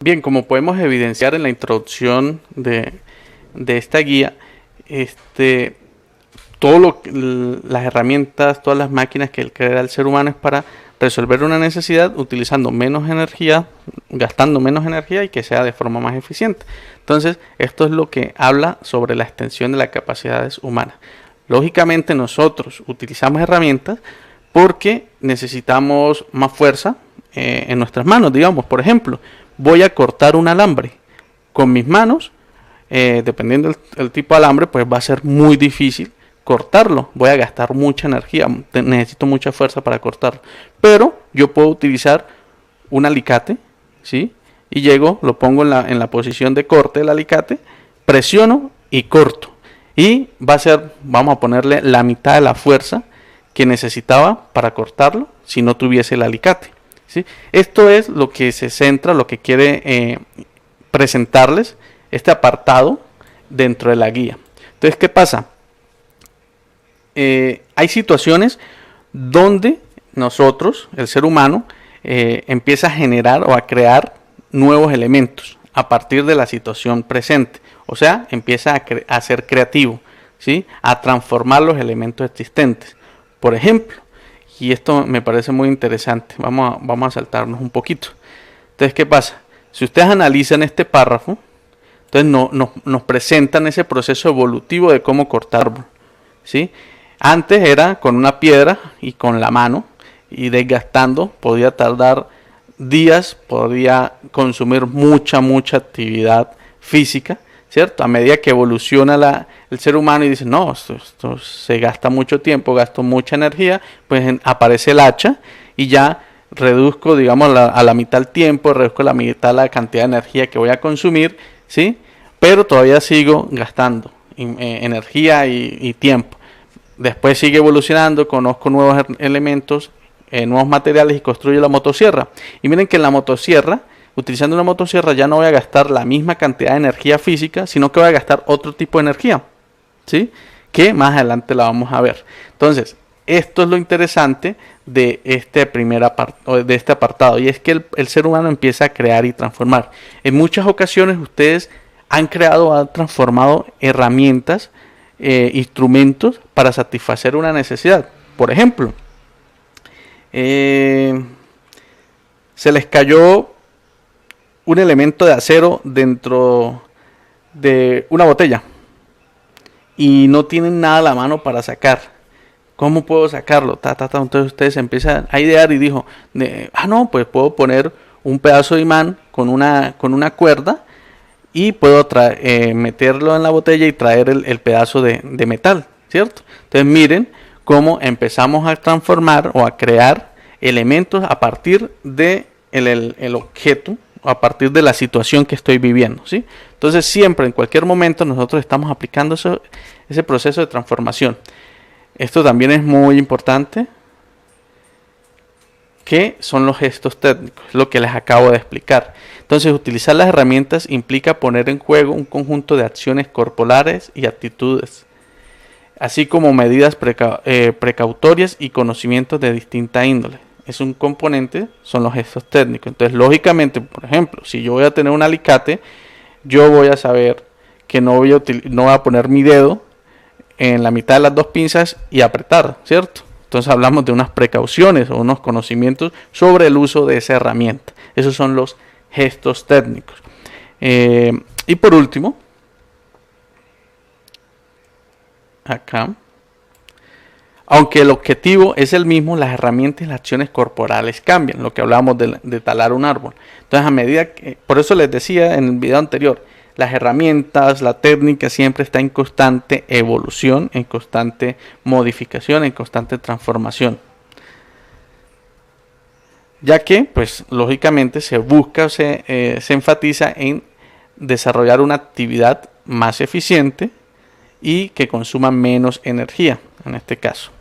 Bien, como podemos evidenciar en la introducción de esta guía, este, las herramientas, todas las máquinas que crea el ser humano es para resolver una necesidad utilizando menos energía, gastando menos energía y que sea de forma más eficiente. Entonces, esto es lo que habla sobre la extensión de las capacidades humanas. Lógicamente nosotros utilizamos herramientas porque necesitamos más fuerza en nuestras manos. Digamos, por ejemplo, voy a cortar un alambre con mis manos, dependiendo del tipo de alambre, pues va a ser muy difícil cortarlo, voy a gastar mucha energía, necesito mucha fuerza para cortarlo, pero yo puedo utilizar un alicate, ¿sí? Y llego, lo pongo en la posición de corte del alicate, presiono y corto, y va a ser, vamos a ponerle la mitad de la fuerza que necesitaba para cortarlo si no tuviese el alicate, ¿sí? Esto es lo que se centra, lo que quiere presentarles este apartado dentro de la guía. Entonces, ¿qué pasa? Hay situaciones donde nosotros, el ser humano, empieza a generar o a crear nuevos elementos a partir de la situación presente. O sea, empieza a ser creativo, ¿sí? A transformar los elementos existentes. Por ejemplo, y esto me parece muy interesante, vamos a saltarnos un poquito. Entonces, ¿qué pasa? Si ustedes analizan este párrafo, entonces nos presentan ese proceso evolutivo de cómo cortar, ¿sí? Antes era con una piedra y con la mano, y desgastando, podía tardar días, podía consumir mucha actividad física, ¿cierto? A medida que evoluciona el ser humano y dice, no, esto se gasta mucho tiempo, gasto mucha energía, pues aparece el hacha y ya reduzco, digamos, a la mitad el tiempo, reduzco a la mitad la cantidad de energía que voy a consumir, ¿sí? Pero todavía sigo gastando energía y tiempo. Después sigue evolucionando, conozco nuevos elementos, nuevos materiales y construyo la motosierra. Y miren que en la motosierra, utilizando una motosierra, ya no voy a gastar la misma cantidad de energía física, sino que voy a gastar otro tipo de energía, ¿sí? Que más adelante la vamos a ver. Entonces, esto es lo interesante de este apartado, y es que el ser humano empieza a crear y transformar. En muchas ocasiones ustedes han creado, han transformado herramientas, instrumentos para satisfacer una necesidad. Por ejemplo, se les cayó un elemento de acero dentro de una botella y no tienen nada a la mano para sacar. ¿Cómo puedo sacarlo? Entonces ustedes empiezan a idear y dijo, no, pues puedo poner un pedazo de imán con una cuerda y puedo meterlo en la botella y traer el pedazo de metal, ¿cierto? Entonces miren cómo empezamos a transformar o a crear elementos a partir de el objeto, a partir de la situación que estoy viviendo, ¿sí? Entonces siempre, en cualquier momento, nosotros estamos aplicando ese proceso de transformación. Esto también es muy importante, que son los gestos técnicos, lo que les acabo de explicar. Entonces, utilizar las herramientas implica poner en juego un conjunto de acciones corporales y actitudes, así como medidas precautorias y conocimientos de distinta índole. Es un componente, son los gestos técnicos. Entonces, lógicamente, por ejemplo, si yo voy a tener un alicate, yo voy a saber que no voy a poner mi dedo en la mitad de las dos pinzas y apretar, ¿cierto? Entonces hablamos de unas precauciones o unos conocimientos sobre el uso de esa herramienta. Esos son los gestos técnicos. Y por último, acá, aunque el objetivo es el mismo, las herramientas y las acciones corporales cambian, lo que hablábamos de talar un árbol. Entonces, a medida que, por eso les decía en el video anterior, las herramientas, la técnica siempre está en constante evolución, en constante modificación, en constante transformación. Ya que, pues, lógicamente se busca, se enfatiza en desarrollar una actividad más eficiente y que consuma menos energía, en este caso.